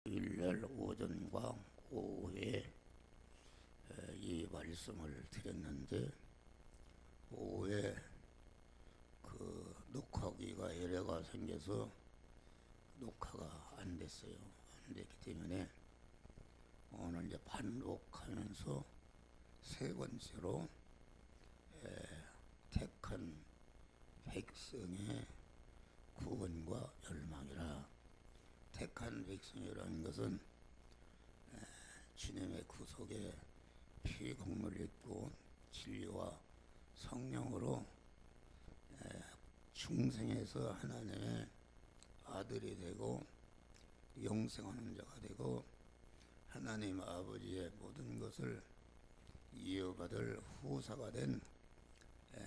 일요일 오전과 오후에 이 말씀을 드렸는데, 오후에 녹화기가 에러가 생겨서 녹화가 안 됐어요. 안 됐기 때문에 오늘 이제 반복하면서 세 번째로 택한 백성의 구원과 열망이라. 택한 백성이라는 것은 주님의 구속에 피 공로를 입고 진리와 성령으로 중생에서 하나님의 아들이 되고 영생하는 자가 되고 하나님 아버지의 모든 것을 이어받을 후사가 된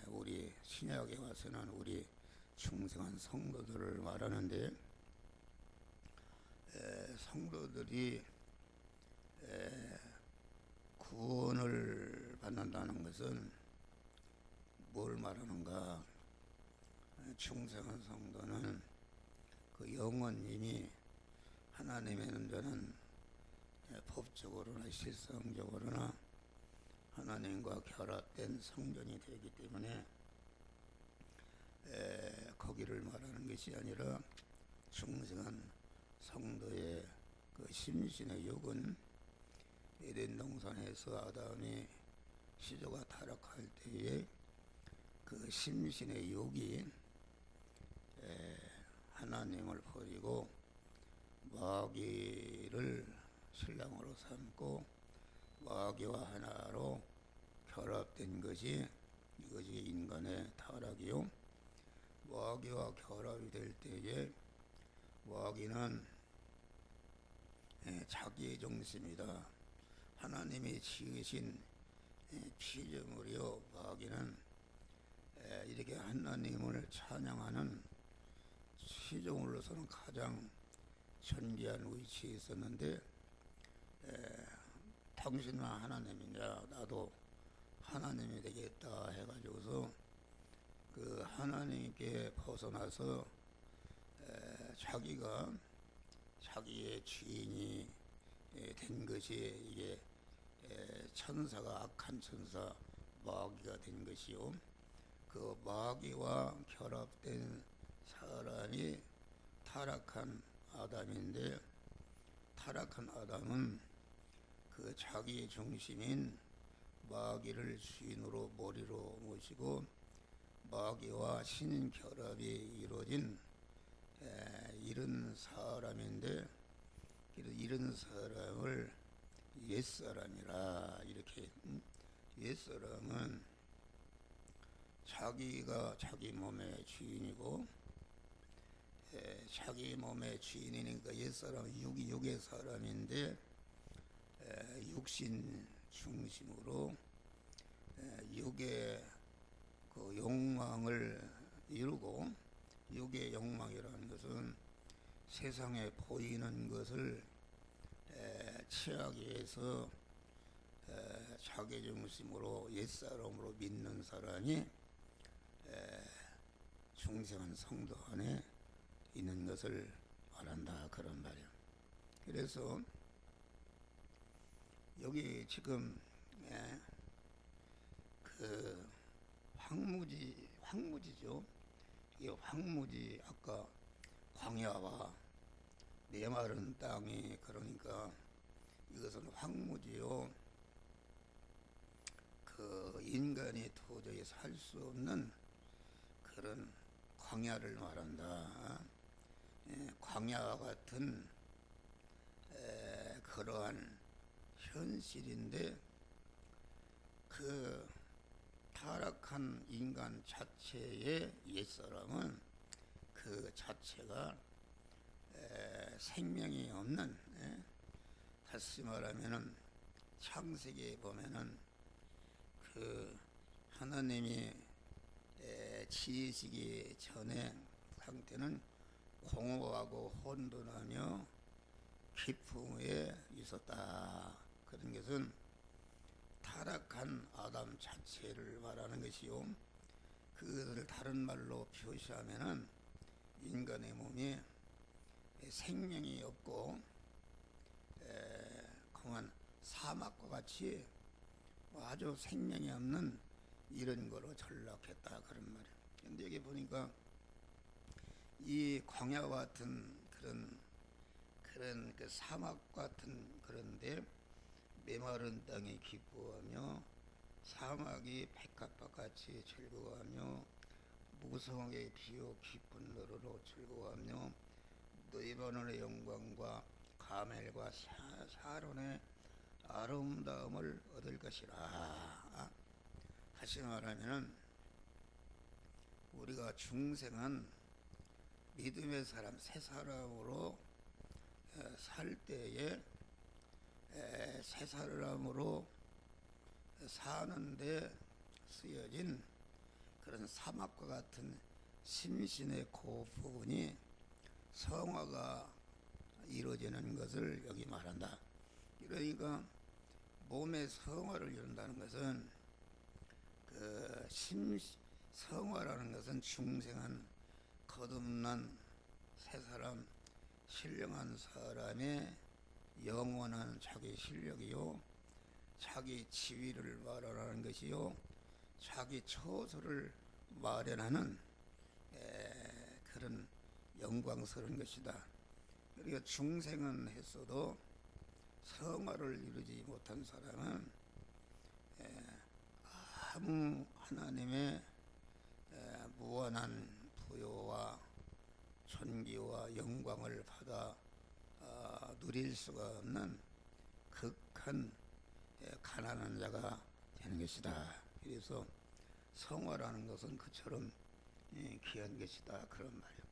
우리 신약에 와서는 우리 중생한 성도들을 말하는데, 성도들이 구원을 받는다는 것은 뭘 말하는가? 중생한 성도는 그 영혼님이 하나님의 눈에는 법적으로나 실성적으로나 하나님과 결합된 성전이 되기 때문에 거기를 말하는 것이 아니라 중생한 성도의 그 심신의 육은 에덴 동산에서 아담이 시조가 타락할 때에 그 심신의 육이 하나님을 버리고 마귀를 신랑으로 삼고 마귀와 하나로 결합된 것이 이것이 인간의 타락이요. 마귀와 결합이 될 때에 마귀는 자기의 중심이다. 하나님이 지으신 피조물이요. 마귀는 이렇게 하나님을 찬양하는 피조물로서는 가장 존귀한 위치에 있었는데, 당신은 하나님이냐, 나도 하나님이 되겠다 해가지고서 그 하나님께 벗어나서 자기가 자기의 주인이 된 것이 이게 천사가 악한 천사 마귀가 된 것이요. 그 마귀와 결합된 사람이 타락한 아담인데, 타락한 아담은 그 자기 중심인 마귀를 주인으로 머리로 모시고 마귀와 신 결합이 이루어진 이런 사람인데, 이런 사람을 옛사람이라 이렇게. 옛사람은 자기가 자기 몸의 주인이고 자기 몸의 주인이니까 옛사람은 육의 사람인데, 육신 중심으로 육의 그 욕망을 이루고, 육의 욕망이라는 것은 세상에 보이는 것을 취하기 위해서 자기 중심으로 옛사람으로 믿는 사람이 중생한 성도 안에 있는 것을 말한다, 그런 말이에요. 그래서 여기 지금 그 황무지죠. 이 황무지, 아까 광야와 메마른 땅이, 그러니까 이것은 황무지요. 그 인간이 도저히 살 수 없는 그런 광야를 말한다. 광야와 같은 그러한 현실인데, 그 타락한 인간 자체의 옛사람은 그 자체가 생명이 없는, 다시 말하면은 창세기에 보면은 그 하나님이 지으시기 전에 상태는 공허하고 혼돈하며 깊음에 있었다. 그런 것은 타락한 아담 자체를 말하는 것이요. 그것을 다른 말로 표시하면은 인간의 몸이 생명이 없고 사막과 같이 아주 생명이 없는 이런 거로 전락했다 그런 말이에요. 근데 여기 보니까 이 광야와 같은 그런 그 사막 같은 그런데 메마른 땅이 기뻐하며 사막이 백합밭같이 즐거워하며 무성하게 피어 깊은 노래로 즐거워하며 느바논의 영광과 가멜과 사론의 아름다움을 얻을 것이라. 다시 말하면 우리가 중생은 믿음의 사람 새 사람으로 살 때에 새 사람으로 사는데 쓰여진 그런 사막과 같은 심신의 그 부분이 성화가 이루어지는 것을 여기 말한다. 그러니까 몸의 성화를 이룬다는 것은 그 성화라는 것은 중생한 거듭난 새 사람 신령한 사람의 영원한 자기 실력이요 자기 지위를 말하라는 것이요 자기 처소를 마련하는 그런 영광스러운 것이다. 그러니까 중생은 했어도 성화를 이루지 못한 사람은 아무 하나님의 무한한 부요와 존귀와 영광을 받아 누릴 수가 없는 극한 가난한 자가 되는 것이다. 그래서 성화라는 것은 그처럼 귀한 것이다 그런 말이에요.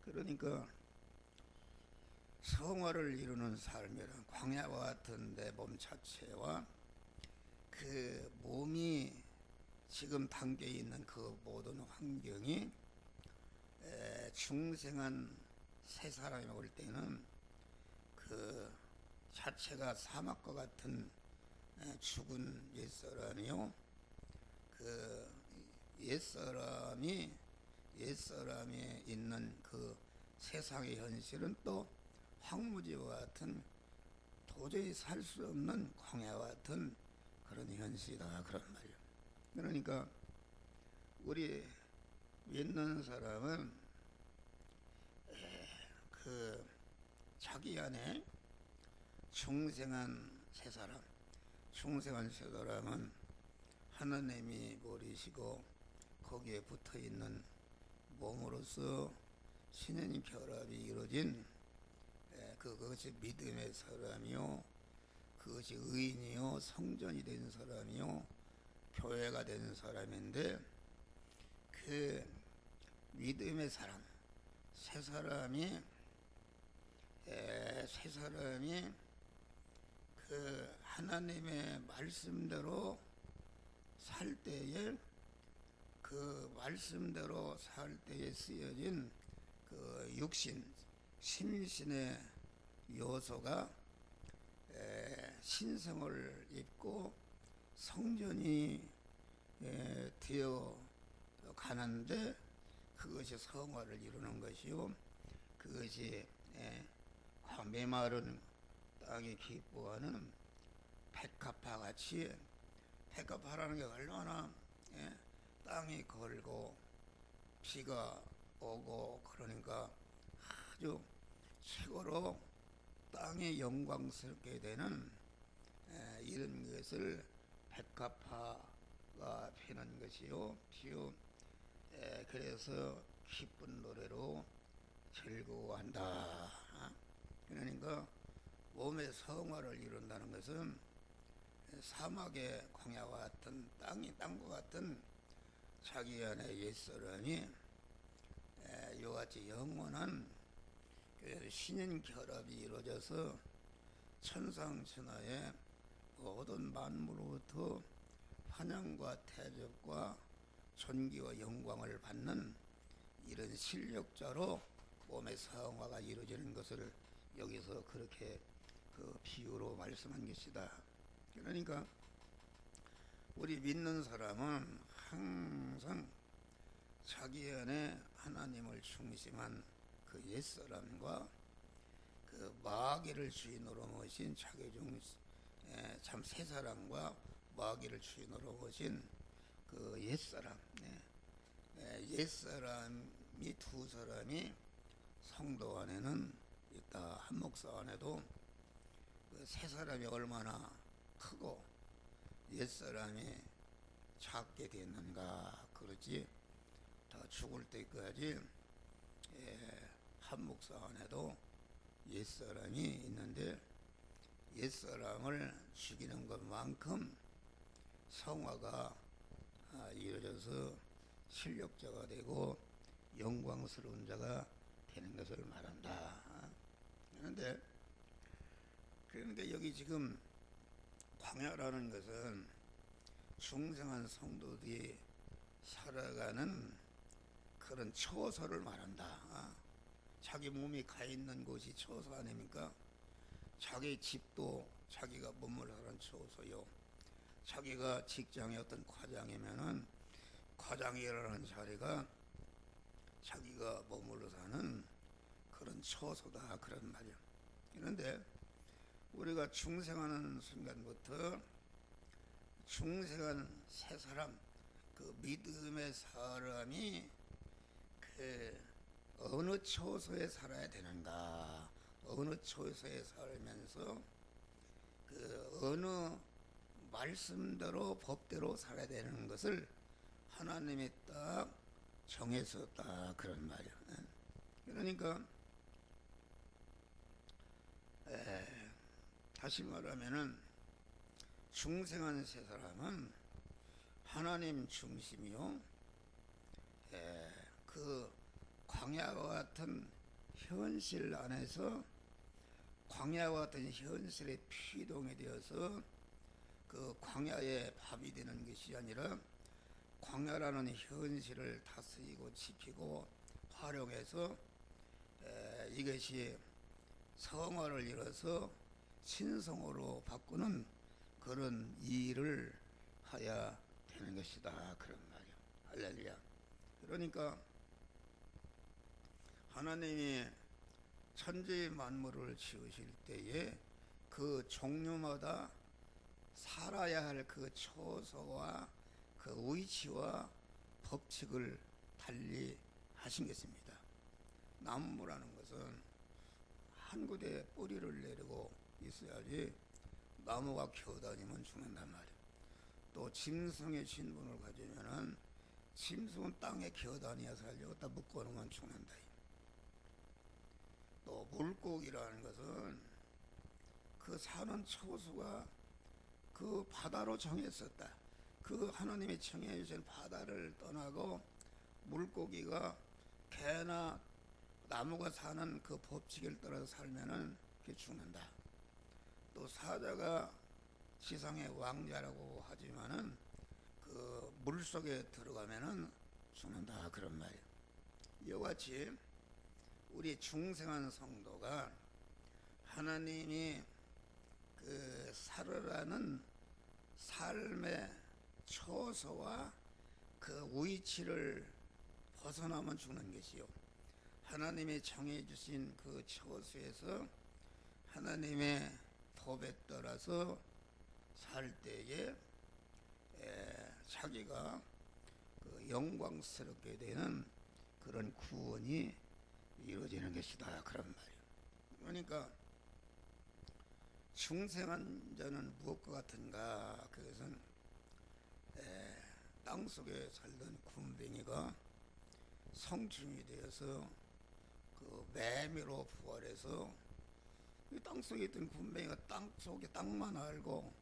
그러니까 성화를 이루는 삶이란 광야와 같은 내 몸 자체와 그 몸이 지금 담겨 있는 그 모든 환경이 중생한 새 사람이 올 때는 그 자체가 사막과 같은 죽은 옛사람이요 그 옛사람이 있는 그 세상의 현실은 또 황무지와 같은 도저히 살 수 없는 광야와 같은 그런 현실이다 그런 말이에요. 그러니까 우리 믿는 사람은 그 자기 안에 중생한 새 사람은 하나님이 버리시고 거기에 붙어 있는 몸으로서 신의 결합이 이루어진 그것이 믿음의 사람이요 그것이 의인이요 성전이 된 사람이요 교회가 된 사람인데 그 믿음의 사람 새 사람이 그 하나님의 말씀대로 살 때에 그 말씀대로 살 때에 쓰여진 그 육신 심신의 요소가 신성을 입고 성전이 되어 가는데 그것이 성화를 이루는 것이요 그것이 메마른 땅이 기뻐하는 백합화같이 백합화라는 게 얼마나 땅이 걸고 비가 오고 그러니까 아주 최고로 땅이 영광스럽게 되는 이런 것을 백합화가 피는 것이요 피우 그래서 기쁜 노래로 즐거워한다. 그러니까 몸의 성화를 이룬다는 것은 사막의 광야와 같은 땅과 같은 자기 안에 옛사람이 이와같이 영원한 신인 결합이 이루어져서 천상천하의 모든 만물로부터 환영과 대접과 존귀와 영광을 받는 이런 실력자로 몸의 성화가 이루어지는 것을 여기서 그렇게 그 비유로 말씀한 것이다. 그러니까 우리 믿는 사람은 항상 자기 안에 하나님을 중심한 그 옛사람과 그 마귀를 주인으로 모신 자기 중 참 세 사람과 마귀를 주인으로 모신 그 옛사람, 옛사람이 두 사람이 성도 안에는 있다. 한 목사 안에도 그 세 사람이 얼마나 크고 옛사람이 작게 됐는가. 그렇지 다 죽을 때까지 한 목사 안에도 옛사람이 있는데 옛사람을 죽이는 것만큼 성화가 이루어져서 실력자가 되고 영광스러운 자가 되는 것을 말한다. 그런데 그러니까 여기 지금 광야라는 것은 중생한 성도들이 살아가는 그런 처소를 말한다. 자기 몸이 가 있는 곳이 처소 아닙니까? 자기 집도 자기가 머물러 사는 처소요. 자기가 직장의 어떤 과장이면은 과장이라는 자리가 자기가 머물러 사는 그런 처소다. 그런 말이야. 그런데 우리가 중생하는 순간부터 중생한 세 사람, 그 믿음의 사람이 그 어느 처소에 살아야 되는가, 어느 처소에 살면서 그 어느 말씀대로 법대로 살아야 되는 것을 하나님이 딱 정했었다. 그런 말이야. 그러니까 다시 말하면은 중생한 세 사람은 하나님 중심이요. 그 광야와 같은 현실 안에서 광야와 같은 현실에 피동이 되어서 그 광야의 밥이 되는 것이 아니라 광야라는 현실을 다스리고 지키고 활용해서 이것이 성화를 이뤄서 신성으로 바꾸는 그런 일을 하야 되는 것이다. 그런 말이야. 할렐루야. 그러니까 하나님이 천지 만물을 지으실 때에 그 종류마다 살아야 할 그 처소와 그 위치와 법칙을 달리 하신 것입니다. 나무라는 것은 한 군데 뿌리를 내리고 있어야지 나무가 겨다니면 죽는단 말이에요. 또 짐승의 신분을 가지면은 짐승은 땅에 겨다니어 살려고 다 묶어놓으면 죽는다. 또 물고기라는 것은 그 사는 처수가 그 바다로 정했었다. 그 하나님이 정해주신 바다를 떠나고 물고기가 개나 나무가 사는 그 법칙을 따라서 살면은 그게 죽는다. 또 사자가 지상의 왕자라고 하지만은 그 물속에 들어가면은 죽는다. 그런 말이에요. 이와 같이 우리 중생한 성도가 하나님이 그 살으라는 삶의 처소와 그 위치를 벗어나면 죽는 것이요. 하나님이 정해주신 그 처소에서 하나님의 법에 따라서 살 때에 자기가 그 영광스럽게 되는 그런 구원이 이루어지는 것이다. 그런 말이에요. 그러니까 중생한 자는 무엇과 같은가? 그것은 땅속에 살던 군뱅이가 성충이 되어서 그 매미로 부활해서 땅속에 있던 군뱅이가 땅속에 땅만 알고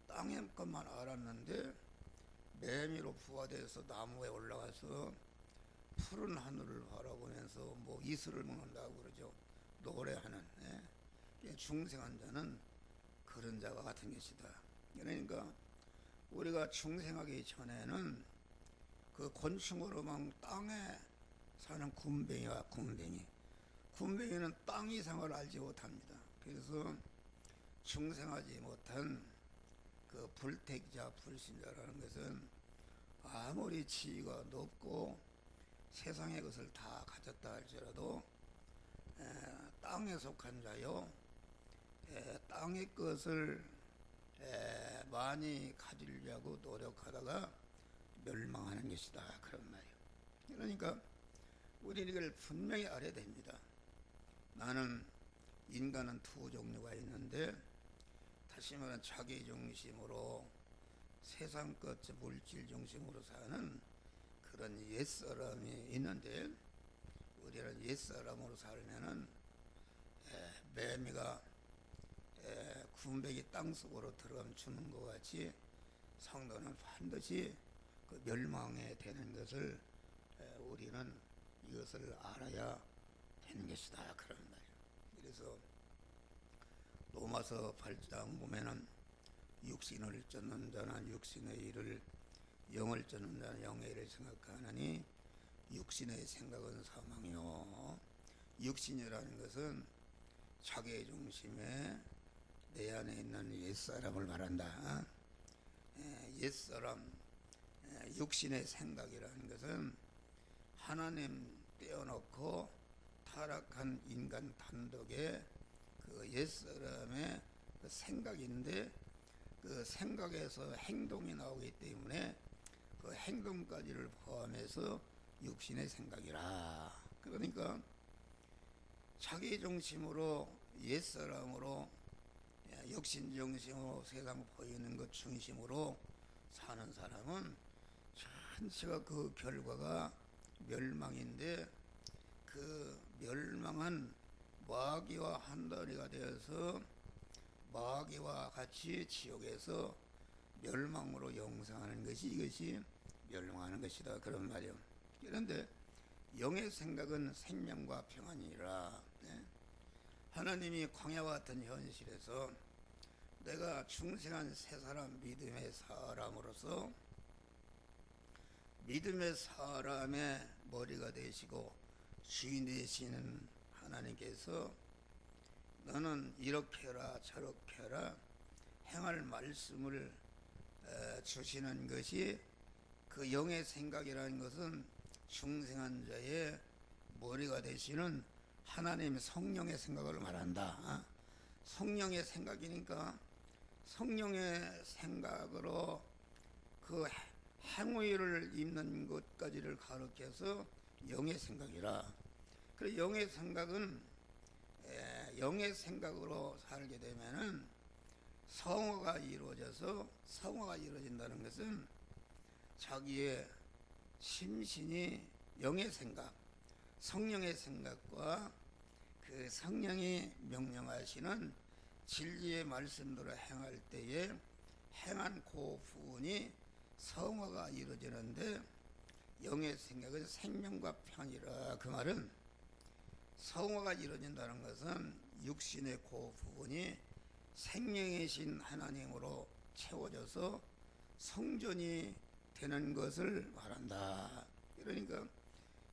땅의 것만 알았는데 매미로 부활해서 나무에 올라가서 푸른 하늘을 바라보면서 뭐 이슬을 먹는다고 그러죠. 노래하는. 중생한 자는 그런 자가 같은 것이다. 그러니까 우리가 중생하기 전에는 그 곤충으로만 땅에 사는 군뱅이와 군뱅이는 땅 이상을 알지 못합니다. 그래서 중생하지 못한 그 불택자 불신자라는 것은 아무리 지위가 높고 세상의 것을 다 가졌다 할지라도 땅에 속한 자요 땅의 것을 많이 가지려고 노력하다가 멸망하는 것이다, 그런 말이에요. 그러니까 우리는 이걸 분명히 알아야 됩니다. 나는, 인간은 두 종류가 있는데, 다시 말하면 자기 중심으로 세상 것 물질 중심으로 사는 그런 옛사람이 있는데, 우리는 옛사람으로 살면은 매미가 군백이 땅속으로 들어가면 죽는 것 같이 성도는 반드시 그 멸망에 되는 것을 우리는 이것을 알아야 되는 것이다, 그런 말이에요. 그래서 로마서 8장 보면은 육신을 쫓는 자는 육신의 일을, 영을 쫓는 자는 영의 일을 생각하느니 육신의 생각은 사망이요. 육신이라는 것은 자기 중심에 내 안에 있는 옛사람을 말한다. 옛사람, 육신의 생각이라는 것은 하나님 떼어놓고 타락한 인간 단독의 그 옛사람의 그 생각인데, 그 생각에서 행동이 나오기 때문에 그 행동까지를 포함해서 육신의 생각이라. 그러니까 자기 중심으로, 옛사람으로, 육신 중심으로 세상 보이는 것 중심으로 사는 사람은 전체가 그 결과가 멸망인데, 그 멸망한 마귀와 한다리가 되어서 마귀와 같이 지옥에서 멸망으로 영생하는 것이, 이것이 멸망하는 것이다, 그런 말이요. 그런데 영의 생각은 생명과 평안이라. 하나님이 광야와 같은 현실에서 내가 중생한 새 사람, 믿음의 사람으로서 믿음의 사람의 머리가 되시고 주인 되시는 하나님께서 너는 이렇게 해라 저렇게 해라 행할 말씀을 주시는 것이, 그 영의 생각이라는 것은 중생한 자의 머리가 되시는 하나님 성령의 생각을 말한다. 성령의 생각이니까 성령의 생각으로 그 행위를 입는 것까지를 가르쳐서 영의 생각이라. 그래서 영의 생각은 영의 생각으로 살게 되면은 성화가 이루어져서, 성화가 이루어진다는 것은 자기의 심신이 영의 생각, 성령의 생각과 그 성령이 명령하시는 진리의 말씀대로 행할 때에 행한 그 부분이 성화가 이루어지는데, 영의 생각은 생명과 평이라. 그 말은 성화가 이루어진다는 것은 육신의 그 부분이 생명이신 하나님으로 채워져서 성전이 되는 것을 말한다. 그러니까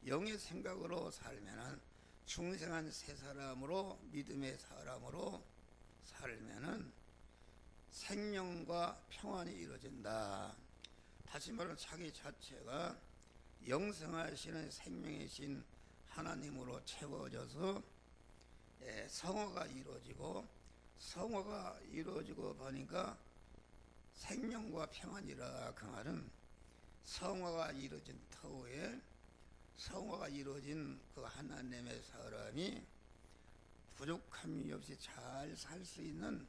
영의 생각으로 살면은, 중생한 새 사람으로, 믿음의 사람으로 살면은 생명과 평안이 이루어진다. 다시 말하면 자기 자체가 영생하시는 생명이신 하나님으로 채워져서 성화가 이루어지고, 성화가 이루어지고 보니까 생명과 평안이라. 그 말은 성화가 이루어진 터에, 성화가 이루어진 그 하나님의 사람이 부족함이 없이 잘 살 수 있는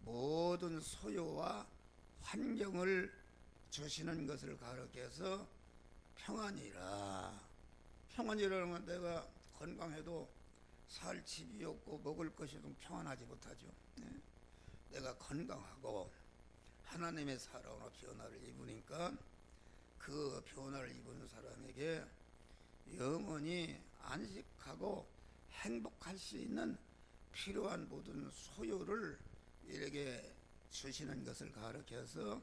모든 소요와 환경을 주시는 것을 가르쳐서 평안이라. 평안이라는 건 내가 건강해도 살 집이 없고 먹을 것이 없으면 평안하지 못하죠. 내가 건강하고 하나님의 사랑으로 변화를 입으니까 그 변화를 입은 사람에게 영원히 안식하고 행복할 수 있는 필요한 모든 소유를 이렇게 주시는 것을 가르쳐서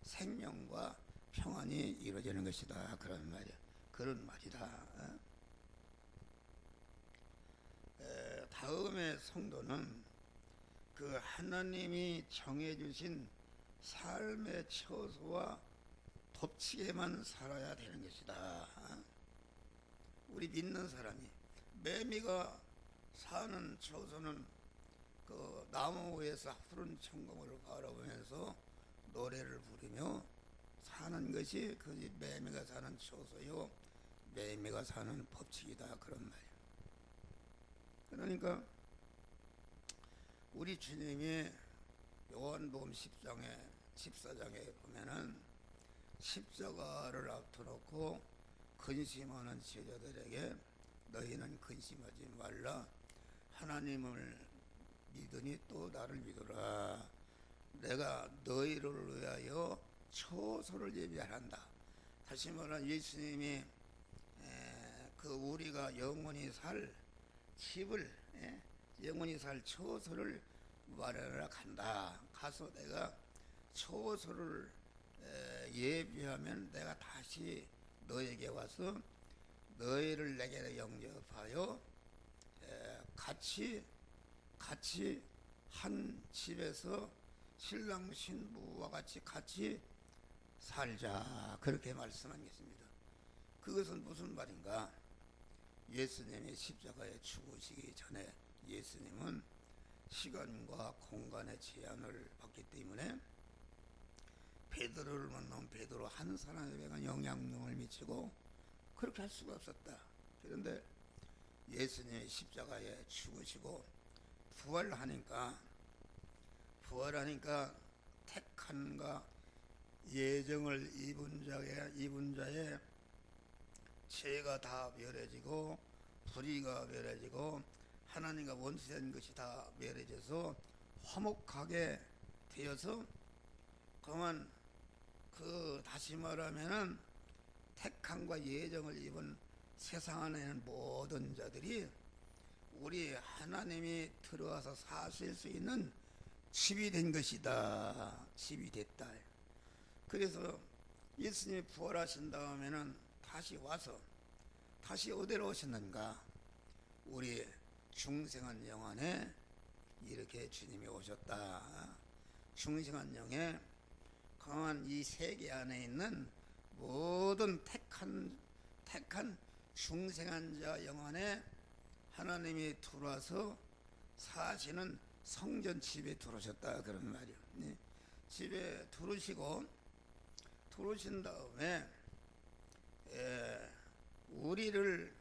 생명과 평안이 이루어지는 것이다, 그런 말이야. 그런 말이다. 다음에 성도는 그 하나님이 정해주신 삶의 처소와 법칙에만 살아야 되는 것이다. 우리 믿는 사람이, 매미가 사는 처소는 그 나무 위에서 푸른 천공을 바라보면서 노래를 부르며 사는 것이 그 매매가 사는 초소요 매매가 사는 법칙이다 그런 말이에요. 그러니까 우리 주님이 요한복음 10장에 14장에 보면은 십자가를 앞두놓고 근심하는 제자들에게 너희는 근심하지 말라. 하나님을 믿으니 또 나를 믿으라. 내가 너희를 위하여 처소를 예비한다. 다시 말하면 예수님이 그 우리가 영원히 살 집을 영원히 살 처소를 마련하러 간다. 가서 내가 처소를 예비하면 내가 다시 너에게 와서 너희를 내게 영접하여 같이 한 집에서 신랑 신부와 같이 살자 그렇게 말씀한 것입니다. 그것은 무슨 말인가? 예수님이 십자가에 죽으시기 전에 예수님은 시간과 공간의 제한을 받기 때문에 베드로를 만나면 베드로 한 사람에게 영향력을 미치고 그렇게 할 수가 없었다. 그런데 예수님이 십자가에 죽으시고 부활하니까 택함과 예정을 입은 자의 죄가 다 멸해지고 불의가 멸해지고 하나님과 원수된 것이 다 멸해져서 화목하게 되어서 그만 다시 말하면은 택함과 예정을 입은 세상 안에 있는 모든 자들이 우리 하나님이 들어와서 사실 수 있는 집이 된 것이다. 집이 됐다. 그래서 예수님이 부활하신 다음에는 다시 와서 다시 어디로 오셨는가? 우리 중생한 영안에 이렇게 주님이 오셨다. 중생한 영에 강한 이 세계 안에 있는 모든 택한 중생한 자 영안에 하나님이 들어와서 사시는 성전 집에 들어오셨다 그런 말이에요. 네. 집에 들어오신 다음에 우리를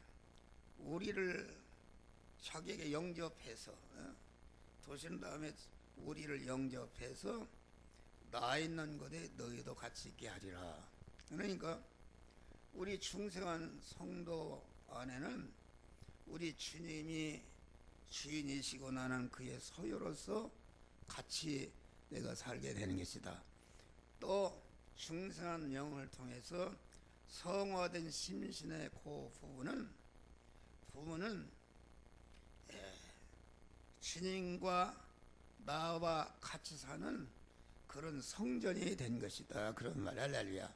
자기에게 영접해서 도신 다음에 우리를 영접해서 나 있는 곳에 너희도 같이 있게 하리라. 그러니까 우리 중생한 성도 안에는 우리 주님이 주인이시고 나는 그의 소유로서 같이 내가 살게 되는 것이다. 또 중생한 영을 통해서 성화된 심신의 그 부분은 주님과 나와 같이 사는 그런 성전이 된 것이다. 그런 말 할렐루야.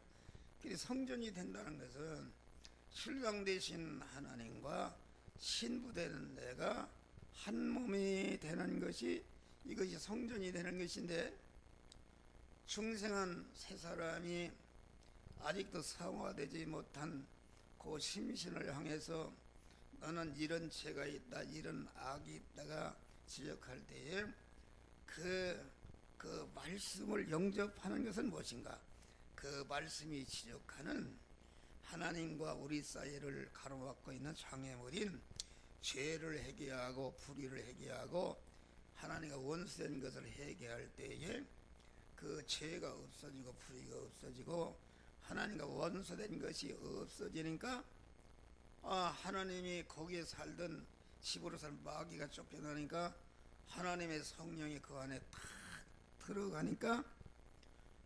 성전이 된다는 것은 신랑 되신 하나님과 신부 되는 내가 한 몸이 되는 것이 이것이 성전이 되는 것인데 중생한 세 사람이 아직도 성화되지 못한 그 심신을 향해서 너는 이런 죄가 있다 이런 악이 있다가 지적할 때에 그 말씀을 영접하는 것은 무엇인가? 그 말씀이 지적하는 하나님과 우리 사이를 가로막고 있는 장애물인 죄를 해결하고 불의를 해결하고 하나님과 원수된 것을 해결할 때에 그 죄가 없어지고 불의가 없어지고 하나님과 원수된 것이 없어지니까 하나님이 거기에 살던 집으로 살 마귀가 쫓겨나니까 하나님의 성령이 그 안에 탁 들어가니까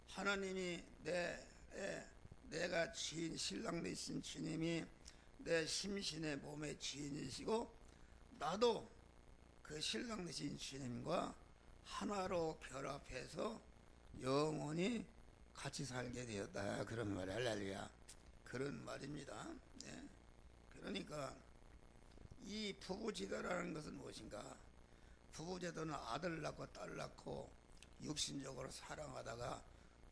하나님이 내가 주인 신랑 되신 주님이 내 심신의 몸의 주인이시고 나도 그 신랑 되신 주님과 하나로 결합해서 영원히 같이 살게 되었다 그런 말 할렐루야 그런 말입니다. 네. 그러니까 이 부부지대라는 것은 무엇인가? 부부제도는 아들 낳고 딸 낳고 육신적으로 사랑하다가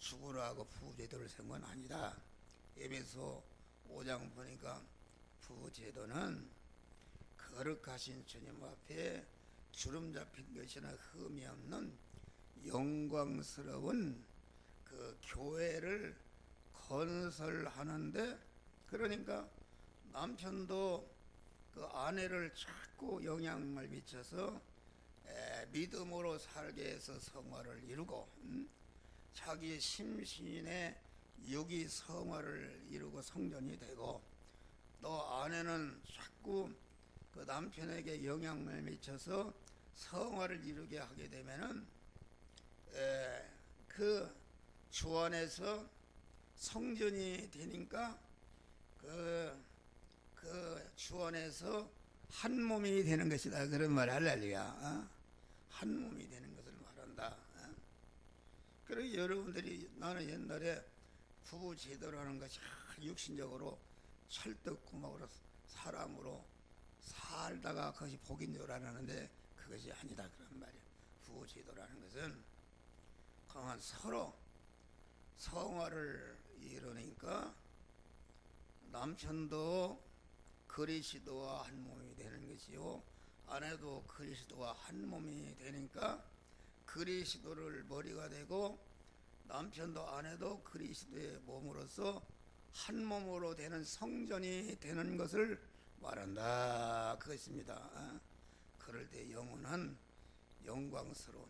죽으라 하고 부부제도를 세운 건 아니다. 에베소 5장 보니까 부부제도는 거룩하신 주님 앞에 주름 잡힌 것이나 흠이 없는 영광스러운 그 교회를 건설하는데, 그러니까 남편도 그 아내를 자꾸 영향을 미쳐서 믿음으로 살게 해서 성화를 이루고, 자기 심신의 육이 성화를 이루고 성전이 되고, 또 아내는 자꾸 그 남편에게 영향을 미쳐서 성화를 이루게 하게 되면은 그 주 안에서 성전이 되니까 그 주 안에서 한 몸이 되는 것이다, 그런 말. 할렐루야. 한 몸이 되는 것을 말한다. 그리고 여러분들이, 나는 옛날에 부부 제도라는 것이 육신적으로 철떡구멍으로 사람으로 살다가 그것이 복인 줄 알았는데 그것이 아니다, 그런 말이야. 부부 제도라는 것은 그만 서로 성화를 이루니까 남편도 그리스도와 한 몸이 되는 것이요, 아내도 그리스도와 한 몸이 되니까 그리스도를 머리가 되고 남편도 아내도 그리스도의 몸으로서 한 몸으로 되는 성전이 되는 것을 말한다, 그것입니다. 그럴 때 영원한 영광스러운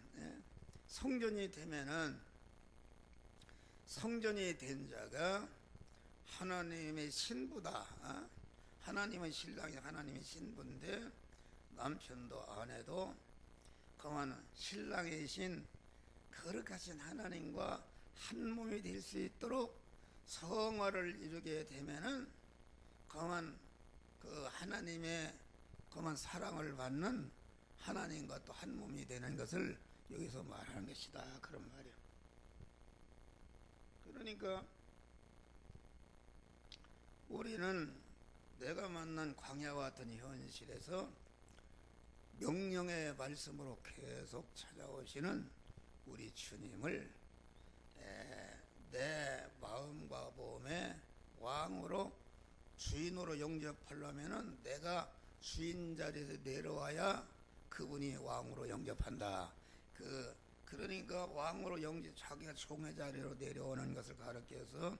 성전이 되면은, 성전이 된 자가 하나님의 신부다. 하나님은 신랑이 하나님의 신부인데 남편도 아내도 그만 신랑이신 거룩하신 하나님과 한 몸이 될 수 있도록 성화를 이루게 되면은 그만 그 하나님의 그만 사랑을 받는 하나님과 또 한 몸이 되는 것을 여기서 말하는 것이다, 그런 말이에요. 그러니까 우리는 내가 만난 광야와 같은 현실에서 명령의 말씀으로 계속 찾아오시는 우리 주님을 내 마음과 몸의 왕으로, 주인으로 영접하려면은 내가 주인 자리에서 내려와야 그분이 왕으로 영접한다. 그러니까 왕으로 자기가 종의 자리로 내려오는 것을 가르쳐서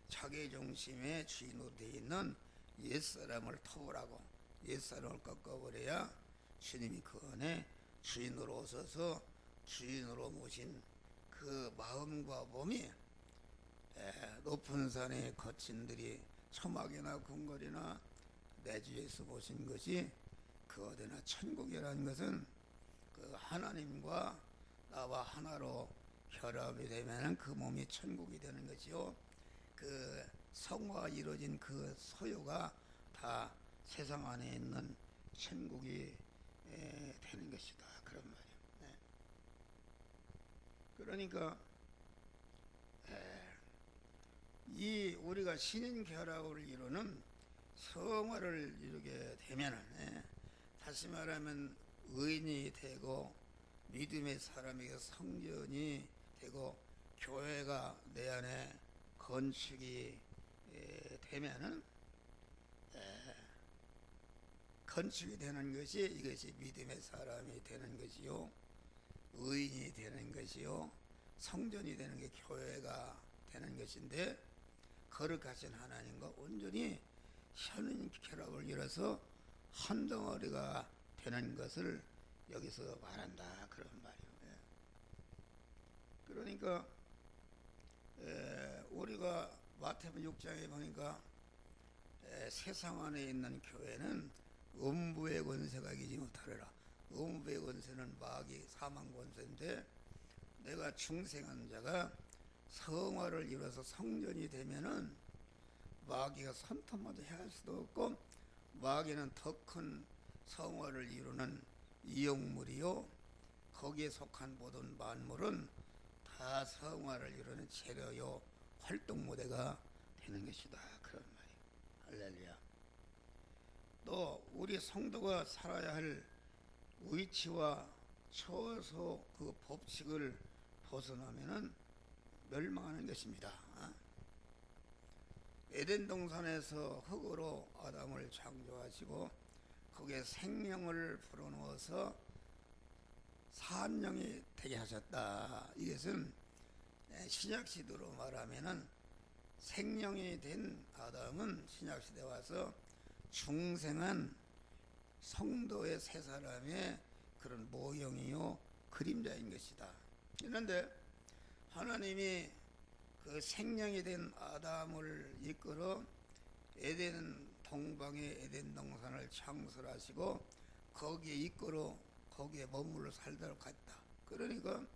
자기 중심의 주인으로 되어 있는 옛사람을 터부라고, 옛사람을 꺾어버려야 주님이 그 안에 주인으로 오셔서 주인으로 모신 그 마음과 몸이 높은 산의 거친들이 초막이나 궁궐이나 내주에서 모신 것이 그 어디나 천국이라는 것은 그 하나님과 나와 하나로 결합이 되면 그 몸이 천국이 되는 것이요, 그 성화가 이루어진 그 소유가 다 세상 안에 있는 천국이 되는 것이다, 그런 말이에요. 그러니까 이 우리가 신인 결합을 이루는 성화를 이루게 되면은, 다시 말하면 의인이 되고 믿음의 사람에게 성전이 되고 교회가 내 안에 건축이 되면은, 건축이 되는 것이, 이것이 믿음의 사람이 되는 것이요, 의인이 되는 것이요, 성전이 되는 게 교회가 되는 것인데, 거룩하신 하나님과 온전히 현인 결합을 이뤄서 한 덩어리가 되는 것을 여기서 말한다, 그런 말이에요. 그러니까 우리가 마태복음 6장에 보니까 세상 안에 있는 교회는 음부의 권세가 이기지 못하리라. 음부의 권세는 마귀 사망 권세인데, 내가 중생한 자가 성화를 이뤄서 성전이 되면은 마귀가 손톱마저 해할 수도 없고, 마귀는 더 큰 성화를 이루는 이용물이요, 거기에 속한 모든 만물은 다 성화를 이루는 재료요, 활동 무대가 되는 것이다, 그런 말이에요. 할렐루야. 또 우리 성도가 살아야 할 위치와 처소 그 법칙을 벗어나면은 멸망하는 것입니다. 에덴 동산에서 흙으로 아담을 창조하시고 거기에 생명을 불어넣어서 산령이 되게 하셨다. 이것은 신약시대로 말하면은 생령이 된 아담은 신약시대 와서 중생한 성도의 세 사람의 그런 모형이요 그림자인 것이다. 그런데 하나님이 그 생령이 된 아담을 이끌어 에덴 동방의 에덴 동산을 창설하시고 거기에 이끌어 거기에 머물러 살도록 했다. 그러니까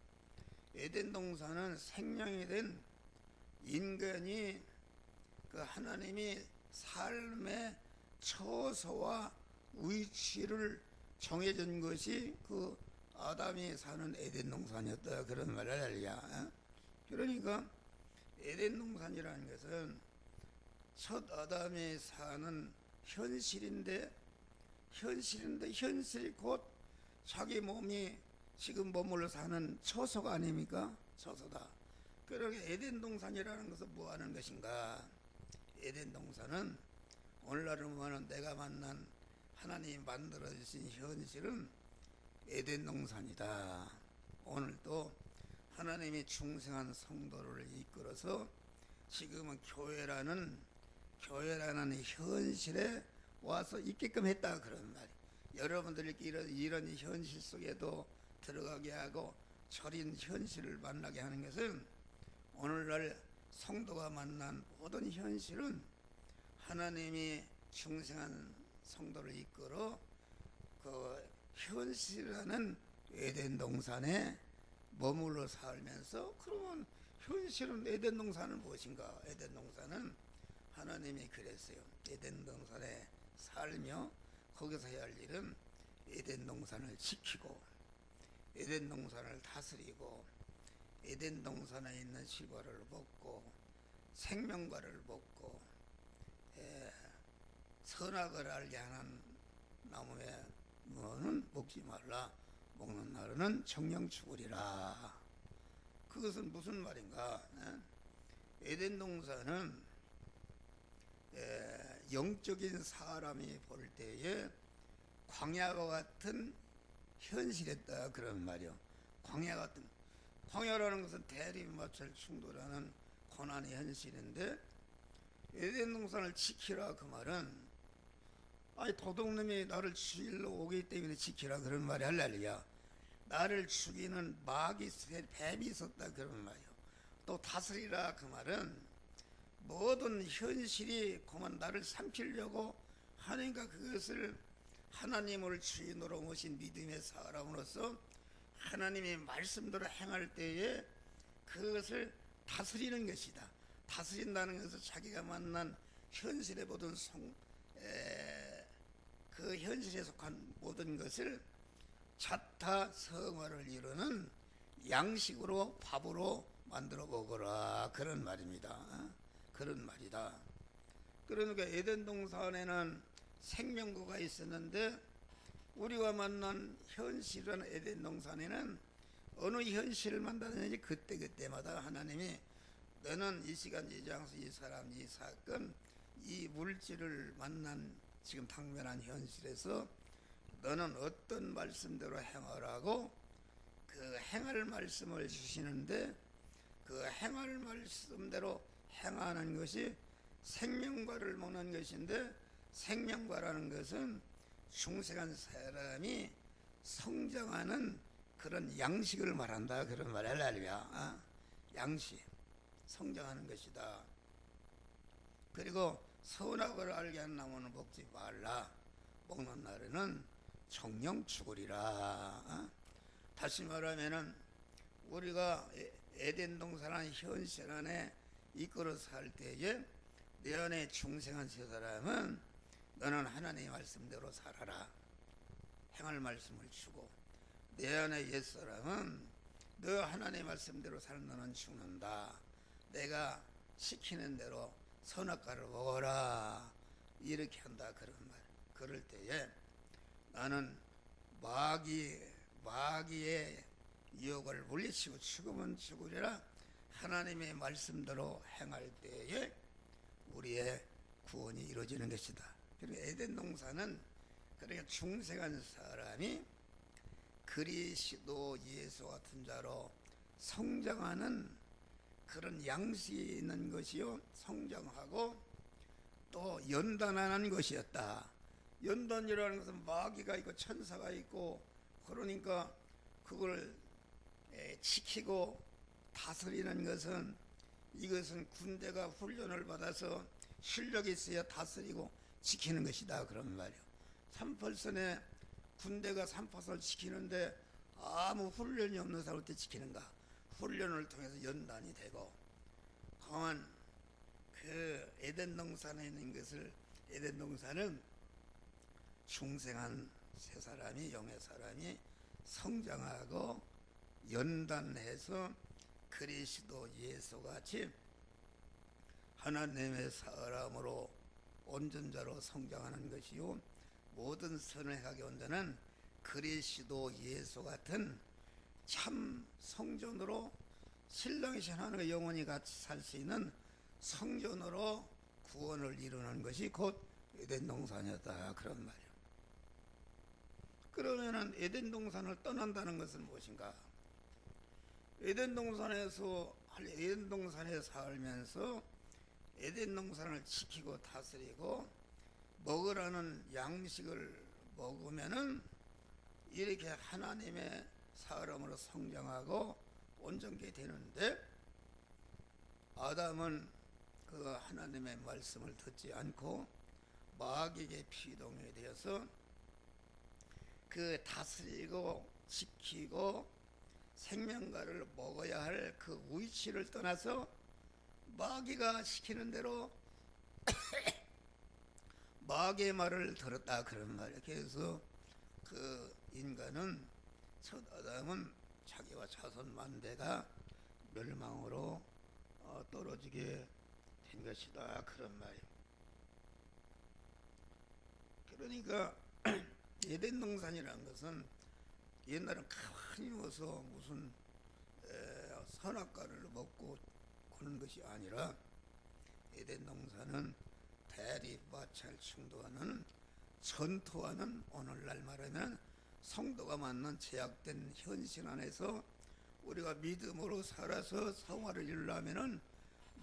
에덴 동산은 생명이 된 인간이 그 하나님이 삶의 처소와 위치를 정해준 것이 그 아담이 사는 에덴 동산이었다. 그런 말을 알려. 그러니까 에덴 동산이라는 것은 첫 아담이 사는 현실인데 현실이 곧 자기 몸이 지금 머물러 사는 처소가 아닙니까? 처소다. 그러게 에덴 동산이라는 것은 뭐 하는 것인가? 에덴 동산은 오늘날로 보면 내가 만난 하나님이 만들어주신 현실은 에덴 동산이다. 오늘도 하나님이 중생한 성도를 이끌어서 지금은 교회라는 현실에 와서 있게끔 했다. 그런 말이. 여러분들이 이런 현실 속에도 들어가게 하고 저린 현실을 만나게 하는 것은 오늘날 성도가 만난 모든 현실은 하나님이 중생한 성도를 이끌어 그 현실이라는 에덴 동산에 머물러 살면서 그러면 현실은 에덴 동산은 무엇인가? 에덴 동산은 하나님이 그랬어요. 에덴 동산에 살며 거기서 해야 할 일은 에덴 동산을 지키고 에덴 동산을 다스리고 에덴 동산에 있는 실과를 먹고 생명과를 먹고 선악을 알게 하는 나무에 뭐는 먹지 말라. 먹는 날은 정령 죽으리라. 그것은 무슨 말인가? 에덴 동산은 영적인 사람이 볼 때에 광야와 같은 현실이었다. 그런 말이요. 광야라는 것은 대립마찰 충돌하는 고난의 현실인데 에덴 동산을 지키라 그 말은 아니 도둑놈이 나를 죽이러 오기 때문에 지키라 그런 말이 할렐루야. 나를 죽이는 마귀 뱀이 있었다 그런 말이요. 또 다스리라 그 말은 모든 현실이 그만 나를 삼키려고 하니까 그것을 하나님을 주인으로 모신 믿음의 사람으로서 하나님의 말씀대로 행할 때에 그것을 다스리는 것이다. 다스린다는 것은 자기가 만난 현실의 모든 그 현실에 속한 모든 것을 자타 성화를 이루는 양식으로 밥으로 만들어 먹어라 그런 말입니다. 그런 말이다. 그러니까 에덴 동산에는 생명구가 있었는데 우리가 만난 현실은 에덴 동산에는 어느 현실을 만나든지 그때마다 하나님이 너는 이 시간 이 장소 이 사람 이 사건 이 물질을 만난 지금 당면한 현실에서 너는 어떤 말씀대로 행하라고 그 행할 말씀을 주시는데 그 행할 말씀대로 행하는 것이 생명과를 먹는 것인데 생명과라는 것은 중생한 사람이 성장하는 그런 양식을 말한다. 그런 말 할렐루야. 양식 성장하는 것이다. 그리고 선악을 알게 한 나무는 먹지 말라. 먹는 날에는 정령 죽으리라. 다시 말하면은 우리가 에덴 동산한 현실 안에 이끌어 살 때에 내 안에 중생한 세 사람은 너는 하나님의 말씀대로 살아라. 행할 말씀을 주고 내 안에 옛사람은 너 하나님의 말씀대로 살면 너는 죽는다. 내가 시키는 대로 선악과를 먹어라. 이렇게 한다. 그런 말. 그럴 때에 나는 마귀의 유혹을 물리치고 죽으면 죽으리라. 하나님의 말씀대로 행할 때에 우리의 구원이 이루어지는 것이다. 그리고 에덴 동산은 그러니까 중생한 사람이 그리스도 예수 같은 자로 성장하는 그런 양식이 있는 것이요, 성장하고 또 연단하는 것이었다. 연단이라는 것은 마귀가 있고 천사가 있고 그러니까 그걸 지키고 다스리는 것은, 이것은 군대가 훈련을 받아서 실력이 있어야 다스리고 지키는 것이다 그런 말이요. 38선에 군대가 38선을 지키는데 아무 훈련이 없는 사람을 어떻게 지키는가? 훈련을 통해서 연단이 되고, 강한 그 에덴 동산에 있는 것을, 에덴 동산은 중생한 세 사람이, 영의 사람이 성장하고 연단해서 그리스도 예수같이 하나님의 사람으로 온전자로 성장하는 것이요, 모든 선을 행하게 온전한 그리스도 예수 같은 참 성전으로, 신랑이신 하나님과 영원히 같이 살 수 있는 성전으로 구원을 이루는 것이 곧 에덴 동산이었다 그런 말이에요. 그러면은 에덴 동산을 떠난다는 것은 무엇인가? 에덴 동산에서 에덴 동산에 살면서 에덴 동산을 지키고 다스리고 먹으라는 양식을 먹으면은 이렇게 하나님의 사람으로 성장하고 온전케 되는데, 아담은 그 하나님의 말씀을 듣지 않고 마귀에게 피동이 되어서 그 다스리고 지키고 생명과를 먹어야 할 그 위치를 떠나서 마귀가 시키는 대로 마귀의 말을 들었다 그런 말이에요. 그래서 그 인간은, 첫 아담은 자기와 자손 만대가 멸망으로 떨어지게 된 것이다 그런 말이에요. 그러니까 에덴 동산이라는 것은 옛날엔 가만히 누워서 무슨 선악과를 먹고 그런 것이 아니라, 에덴 동산은 대립마찰 충돌하는, 전투하는, 오늘날 말하면 성도가 맞는 제약된 현실 안에서 우리가 믿음으로 살아서 성화를 이루려면은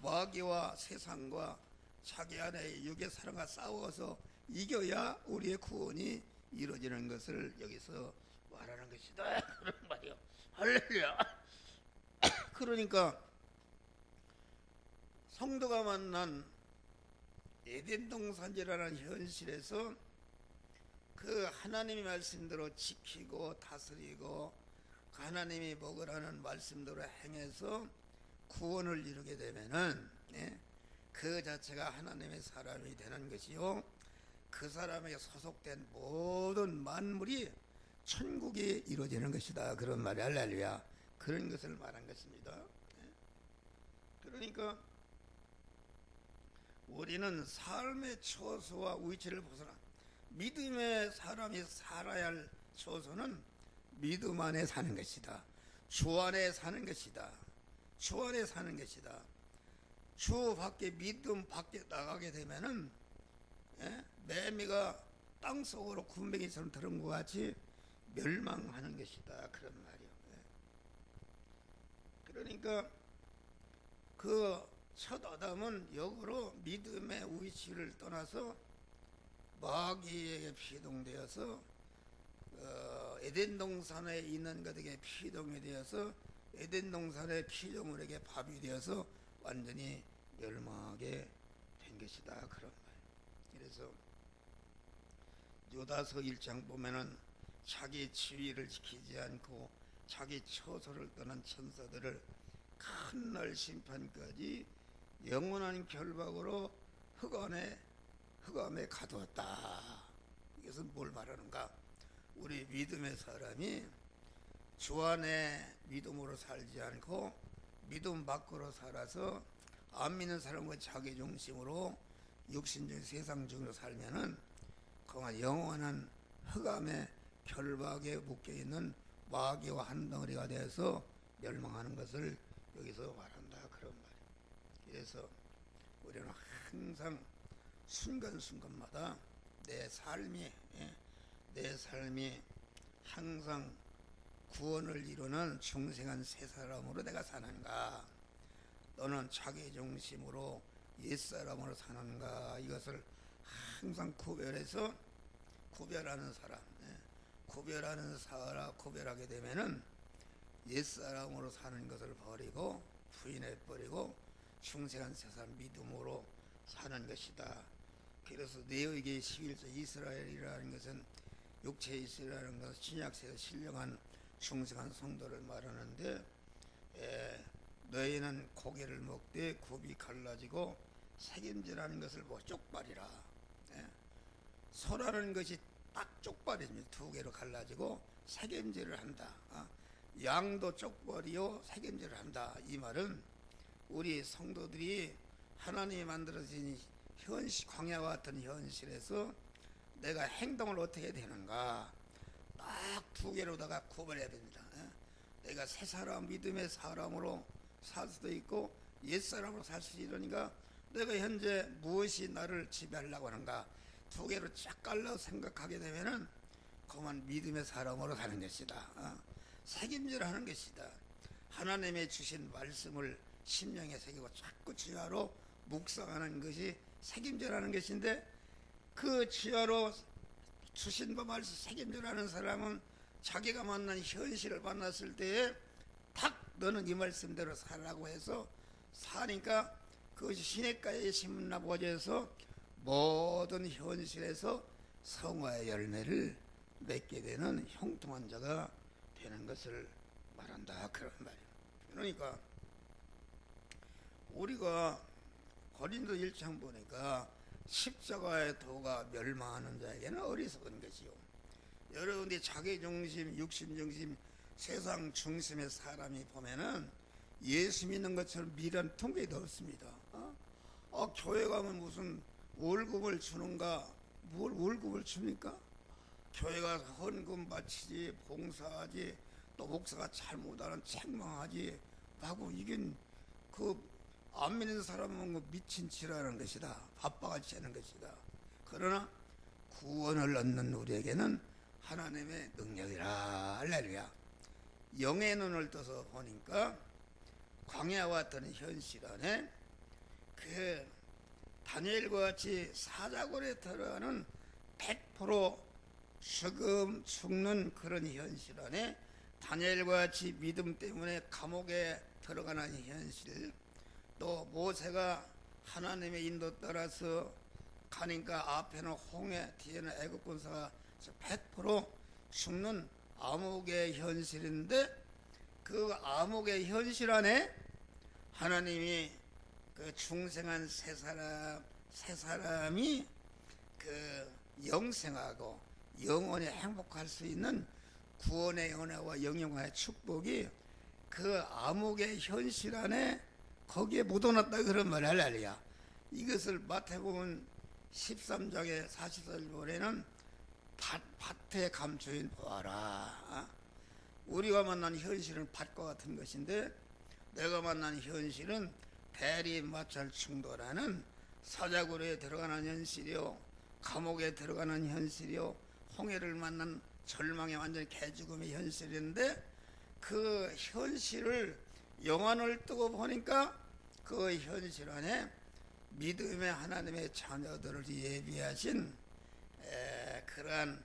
마귀와 세상과 자기 안에 육의 사랑과 싸워서 이겨야 우리의 구원이 이루어지는 것을 여기서 말하는 것이다 그런 말이요. 할렐루야. 그러니까 성도가 만난 에덴 동산이라는 현실에서 그 하나님의 말씀대로 지키고 다스리고 그 하나님이 먹으라는 말씀대로 행해서 구원을 이루게 되면은 그 자체가 하나님의 사람이 되는 것이요, 그 사람에게 소속된 모든 만물이 천국이 이루어지는 것이다 그런 말이, 할렐루야, 그런 것을 말한 것입니다. 그러니까 우리는 삶의 처소와 위치를 벗어나 믿음의 사람이 살아야 할 처소는 믿음 안에 사는 것이다. 주 안에 사는 것이다. 주 안에 사는 것이다. 주 밖에, 믿음 밖에 나가게 되면은 매미가 땅속으로 군뱅이처럼 들은 것 같이 멸망하는 것이다 그런 말이요. 그러니까 그 첫 아담은 역으로 믿음의 위치를 떠나서 마귀에게 피동되어서 에덴 동산에 있는 것에게 피동이 되어서 에덴 동산의 피조물에게 밥이 되어서 완전히 멸망하게 된 것이다 그런 말. 그래서 요다서 1장 보면은 자기 지위를 지키지 않고 자기 처소를 떠난 천사들을 큰 날 심판까지 영원한 결박으로 흑암에 가두었다. 이것은 뭘 말하는가? 우리 믿음의 사람이 주 안에 믿음으로 살지 않고 믿음 밖으로 살아서 안 믿는 사람과 자기 중심으로 육신적 세상적으로 살면은 그만 영원한 흑암의 결박에 묶여있는 마귀와 한 덩어리가 되어서 멸망하는 것을 여기서 말한다 그런 말이에요. 그래서 우리는 항상 순간순간마다 내 삶이 항상 구원을 이루는 중생한 새 사람으로 내가 사는가, 또는 자기 중심으로 옛사람으로 사는가, 이것을 항상 구별하는 사람, 구별하게 되면은 옛사람으로 사는 것을 버리고 부인해버리고 중생한 새 사람 믿음으로 사는 것이다. 그래서 내역의 11조 이스라엘이라는 것은 육체 이스라엘이라는 것은 신약세에 신령한 중생한 성도를 말하는데, 너희는 고기를 먹되 굽이 갈라지고 색임질하는 것을 쪽발이라. 소라는 것이 딱 쪽발입니다. 두 개로 갈라지고 색임질을 한다. 양도 쪽발이요 색임질을 한다. 이 말은 우리 성도들이 하나님이 만들어진 광야와 같은 현실에서 내가 행동을 어떻게 되는가, 딱 두 개로다가 구분해야 됩니다. 내가 새 사람, 믿음의 사람으로 살 수도 있고 옛 사람으로 살 수 있으니까 내가 현재 무엇이 나를 지배하려고 하는가, 두 개로 쫙 갈라 생각하게 되면은 그만 믿음의 사람으로 사는 것이다. 책임질하는 것이다. 하나님의 주신 말씀을 심령에 새기고 자꾸 지하로 묵상하는 것이 책임질하는 것인데, 그 지하로 주신 바 말씀 책임질하는 사람은 자기가 만난 현실을 만났을 때에 탁 너는 이 말씀대로 살라고 해서 사니까 그것이 시냇가에 심은 나무에서 모든 현실에서 성화의 열매를 맺게 되는 형통한 자가 되는 것을 말한다, 그런 말이에요. 그러니까 우리가 고린도 1장 보니까 십자가의 도가 멸망하는 자에게는 어리석은 것이요, 여러분들이 자기 중심, 육신 중심, 세상 중심의 사람이 보면은 예수 믿는 것처럼 미련 통계도 없습니다. 교회 가면 무슨 월급을 주는가, 뭘 월급을 줍니까? 교회 가서 헌금 바치지, 봉사하지, 또 목사가 잘못하는 책망하지 하고, 이게 안 믿는 사람은 미친 짓하는 것이다. 아빠같이 하는 것이다. 그러나 구원을 얻는 우리에게는 하나님의 능력이라. 할렐루야. 영의 눈을 떠서 보니까 광야와 같은 현실 안에 그 다니엘과 같이 사자굴에 들어가는 100% 죽는 그런 현실 안에, 다니엘과 같이 믿음 때문에 감옥에 들어가는 현실, 또 모세가 하나님의 인도 따라서 가니까 앞에는 홍해, 뒤에는 애굽 군사가 100% 죽는 암흑의 현실인데, 그 암흑의 현실 안에 하나님이 그 중생한 새 사람이 그 영생하고 영원히 행복할 수 있는 구원의 은혜와 영영의 축복이 그 암흑의 현실 안에 거기에 묻어놨다, 그런 말 할렐루야. 이것을 마태복음 13장의 44절에는 밭의 감추인 보아라. 우리가 만난 현실은 밭과 같은 것인데, 내가 만난 현실은 대리 마찰 충돌하는 사자굴에 들어가는 현실이요, 감옥에 들어가는 현실이요, 홍해를 만난 절망의 완전 개죽음의 현실인데, 그 현실을 영안을 뜨고 보니까 그 현실 안에 믿음의 하나님의 자녀들을 예비하신 그러한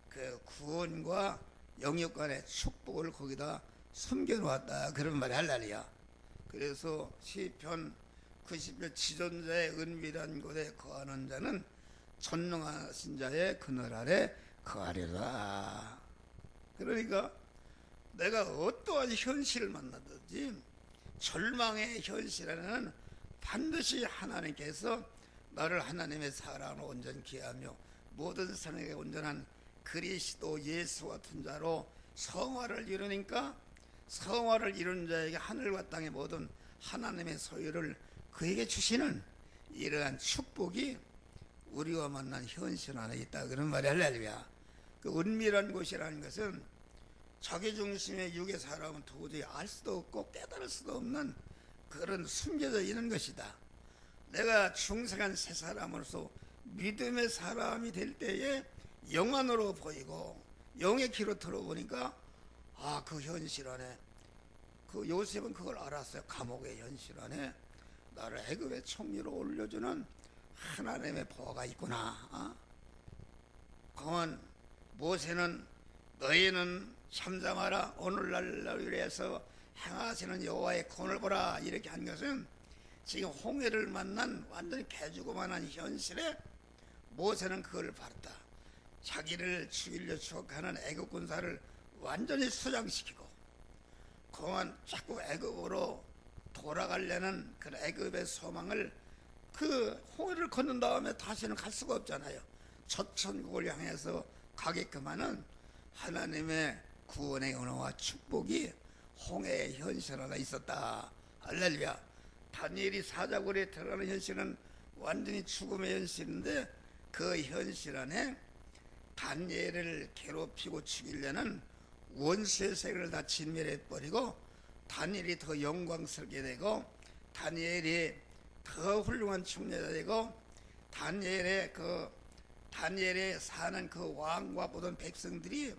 그 구원과 영역간의 축복을 거기다 숨겨놓았다, 그런 말이 할렐루야. 그래서 시편 90편 지존자의 은밀한 곳에 거하는 자는 전능하신 자의 그늘 아래 거하리라. 그러니까 내가 어떠한 현실을 만나든지 절망의 현실에는 반드시 하나님께서 나를 하나님의 사랑으로 온전케 하며 모든 사람에게 온전한 그리스도 예수 같은 자로 성화를 이루니까, 성화를 이룬 자에게 하늘과 땅의 모든 하나님의 소유를 그에게 주시는 이러한 축복이 우리가 만난 현실 안에 있다, 그런 말이 할렐루야. 그 은밀한 곳이라는 것은 자기중심의 육의 사람은 도저히 알 수도 없고 깨달을 수도 없는 그런 숨겨져 있는 것이다. 내가 중생한 새 사람으로서 믿음의 사람이 될 때에 영안으로 보이고 영의 귀로 들어보니까 그 현실 안에 그 요셉은 그걸 알았어요. 감옥의 현실 안에 나를 애굽의 총리로 올려주는 하나님의 보호가 있구나. 그건 모세는 너희는 잠잠하라 오늘날 위해서 행하시는 여호와의 권을 보라 이렇게 한 것은 지금 홍해를 만난 완전히 개죽음만한 현실에 모세는 그걸 봤다. 자기를 죽이려 추격하는 애굽 군사를 완전히 수장시키고 그만 자꾸 애굽으로 돌아가려는 그 애굽의 소망을 그 홍해를 건넌 다음에 다시는 갈 수가 없잖아요. 첫 천국을 향해서 가게끔 하는 하나님의 구원의 은혜와 축복이 홍해의 현실 하나 있었다. 할렐루야. 다니엘이 사자굴에 들어가는 현실은 완전히 죽음의 현실인데 그 현실 안에 다니엘을 괴롭히고 죽이려는 원수의 세력을 다 진멸해버리고 다니엘이 더 영광스럽게 되고 다니엘이 더 훌륭한 총리가 되고 다니엘에 사는 그 왕과 모든 백성들이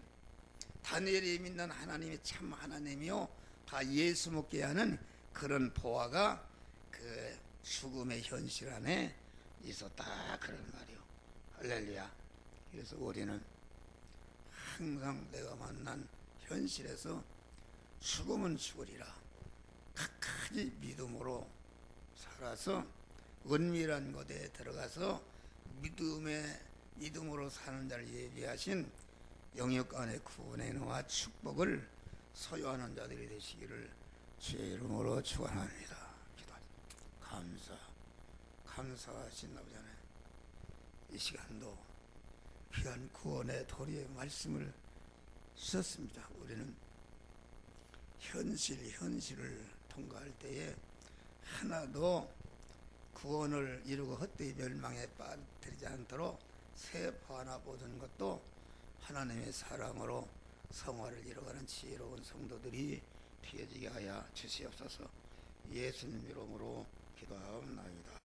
다니엘이 믿는 하나님이 참 하나님이요 다 예수 먹게 하는 그런 보화가 그 죽음의 현실 안에 있었다 그런 말이요. 할렐루야. 그래서 우리는 항상 내가 만난 현실에서 죽으면 죽으리라 끝까지 믿음으로 살아서 은밀한 곳에 들어가서 믿음으로 사는 자를 예비하신 영역 안의 구원의 은혜와 축복을 소유하는 자들이 되시기를 주의 이름으로 축원합니다. 기도합니다. 감사하신 아버지 하나님, 이 시간도 귀한 구원의 도리의 말씀을 주셨습니다. 우리는 현실을 통과할 때에 하나도 구원을 이루고 헛되이 멸망에 빠뜨리지 않도록 세포 하나 보던 것도 하나님의 사랑으로 성화를 이루어가는 지혜로운 성도들이 되어지게 하여 주시옵소서. 예수님 이름으로 기도하옵나이다.